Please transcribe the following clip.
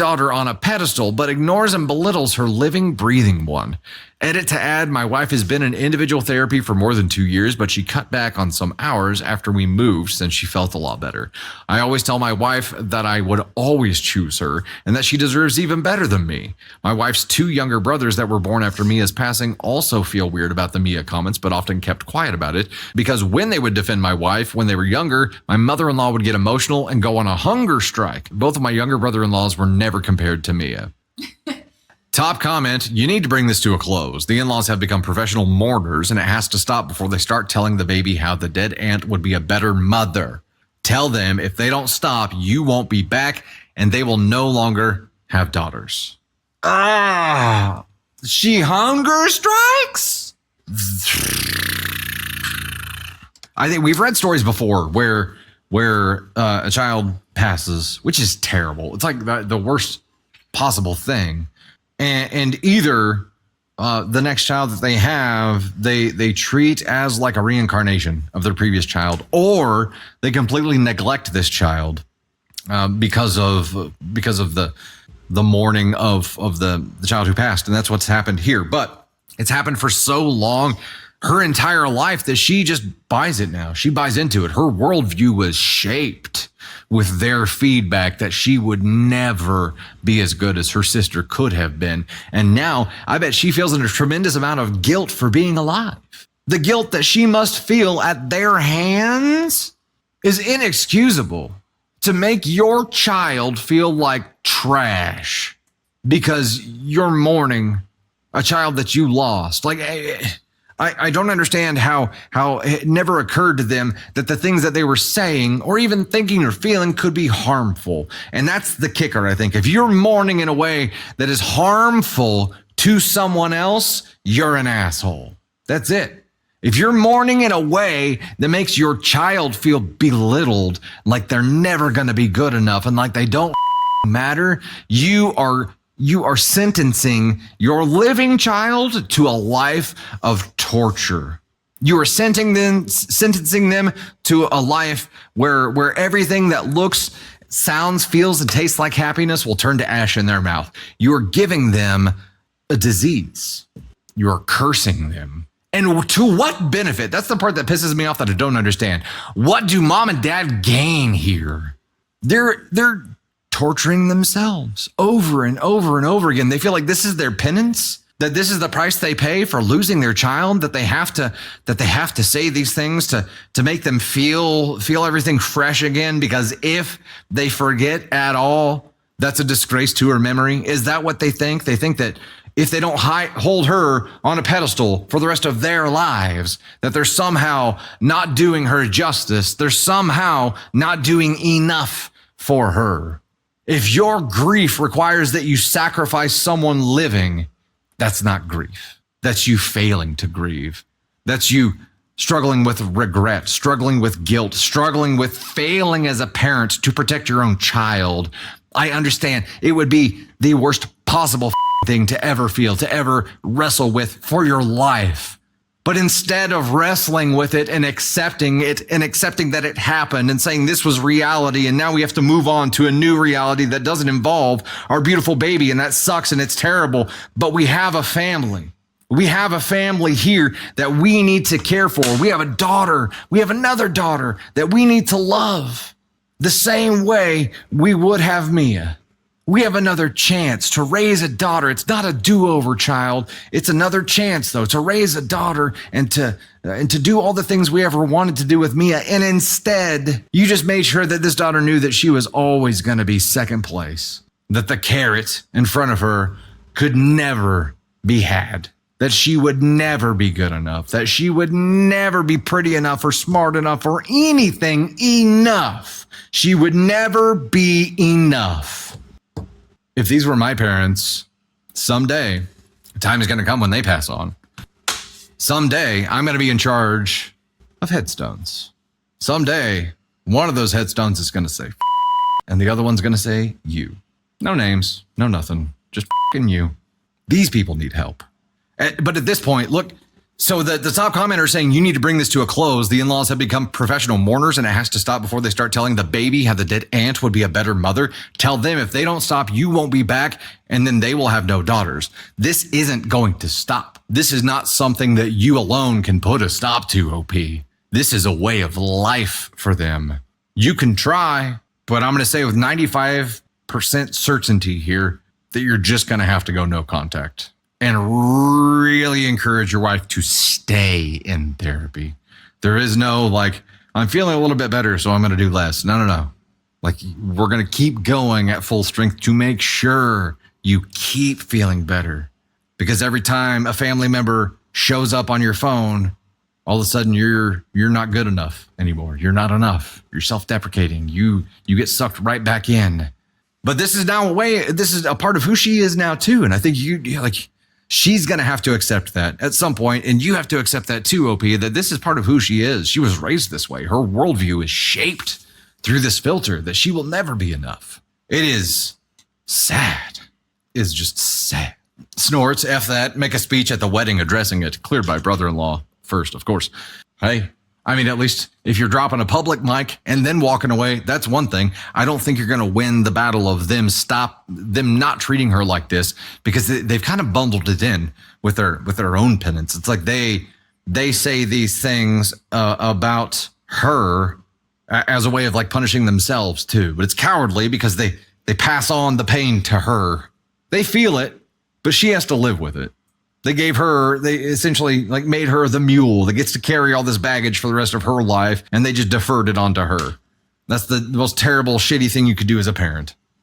daughter on a pedestal, but ignores and belittles her living, breathing one. Edit to add, my wife has been in individual therapy for more than 2 years, but she cut back on some hours after we moved since she felt a lot better. I always tell my wife that I would always choose her and that she deserves even better than me. My wife's 2 younger brothers that were born after Mia's passing also feel weird about the Mia comments, but often kept quiet about it because when they would defend my wife when they were younger, my mother-in-law would get emotional and go on a hunger strike. Both of my younger brother-in-laws were never compared to Mia. Top comment, you need to bring this to a close. The in-laws have become professional mourners and it has to stop before they start telling the baby how the dead aunt would be a better mother. Tell them if they don't stop, you won't be back and they will no longer have daughters. She hunger strikes? I think we've read stories before where a child passes, which is terrible. It's like the worst possible thing. And either the next child that they have, they treat as like a reincarnation of their previous child, or they completely neglect this child because of the mourning of the child who passed. And that's what's happened here. But it's happened for so long, her entire life, that she just buys it now. She buys into it. Her worldview was shaped with their feedback that she would never be as good as her sister could have been. And now I bet she feels a tremendous amount of guilt for being alive. The guilt that she must feel at their hands is inexcusable. To make your child feel like trash because you're mourning a child that you lost. Like, I don't understand how it never occurred to them that the things that they were saying or even thinking or feeling could be harmful. And that's the kicker, I think. If you're mourning in a way that is harmful to someone else, you're an asshole. That's it. If you're mourning in a way that makes your child feel belittled, like they're never going to be good enough and like they don't matter, you are sentencing your living child to a life of torture. You are sentencing them to a life where everything that looks, sounds, feels, and tastes like happiness will turn to ash in their mouth. You are giving them a disease. You are cursing them. And to what benefit? That's the part that pisses me off that I don't understand. What do mom and dad gain here? They're torturing themselves over and over and over again. They feel like this is their penance, that this is the price they pay for losing their child, that they have to say these things to make them feel everything fresh again, because if they forget at all, that's a disgrace to her memory. Is that what they think? They think that if they don't hold her on a pedestal for the rest of their lives, that they're somehow not doing her justice. They're somehow not doing enough for her. If your grief requires that you sacrifice someone living, that's not grief. That's you failing to grieve. That's you struggling with regret, struggling with guilt, struggling with failing as a parent to protect your own child. I understand it would be the worst possible thing to ever feel, to ever wrestle with for your life. But instead of wrestling with it and accepting that it happened and saying this was reality and now we have to move on to a new reality that doesn't involve our beautiful baby, and that sucks and it's terrible, but we have a family. We have a family here that we need to care for. We have a daughter. We have another daughter that we need to love the same way we would have Mia. We have another chance to raise a daughter. It's not a do-over, child. It's another chance, though, to raise a daughter and to do all the things we ever wanted to do with Mia. And instead, you just made sure that this daughter knew that she was always going to be second place, that the carrot in front of her could never be had, that she would never be good enough, that she would never be pretty enough or smart enough or anything enough. She would never be enough. If these were my parents, someday, time is going to come when they pass on. Someday, I'm going to be in charge of headstones. Someday, one of those headstones is going to say, and the other one's going to say, you. No names, no nothing, just you. These people need help. But at this point, look, So the top commenter is saying you need to bring this to a close. The in-laws have become professional mourners and it has to stop before they start telling the baby how the dead aunt would be a better mother. Tell them if they don't stop, you won't be back and then they will have no daughters. This isn't going to stop. This is not something that you alone can put a stop to, OP. This is a way of life for them. You can try, but I'm going to say with 95% certainty here that you're just going to have to go no contact. And really encourage your wife to stay in therapy. There is no like, I'm feeling a little bit better, so I'm going to do less. No. Like, we're going to keep going at full strength to make sure you keep feeling better. Because every time a family member shows up on your phone, all of a sudden you're not good enough anymore. You're not enough. You're self-deprecating. You get sucked right back in. But this is now this is a part of who she is now too. And I think she's going to have to accept that at some point, and you have to accept that too, OP, that this is part of who she is. She was raised this way. Her worldview is shaped through this filter that she will never be enough. It is sad. It's just sad. Snorts, F that, make a speech at the wedding addressing it, cleared by brother-in-law first, of course. Hey, I mean, at least if you're dropping a public mic and then walking away, that's one thing. I don't think you're going to win the battle of them not treating her like this, because they've kind of bundled it in with their own penance. It's like they say these things about her as a way of like punishing themselves too. But it's cowardly because they pass on the pain to her. They feel it, but she has to live with it. They essentially like made her the mule that gets to carry all this baggage for the rest of her life, and they just deferred it onto her. That's the most terrible, shitty thing you could do as a parent.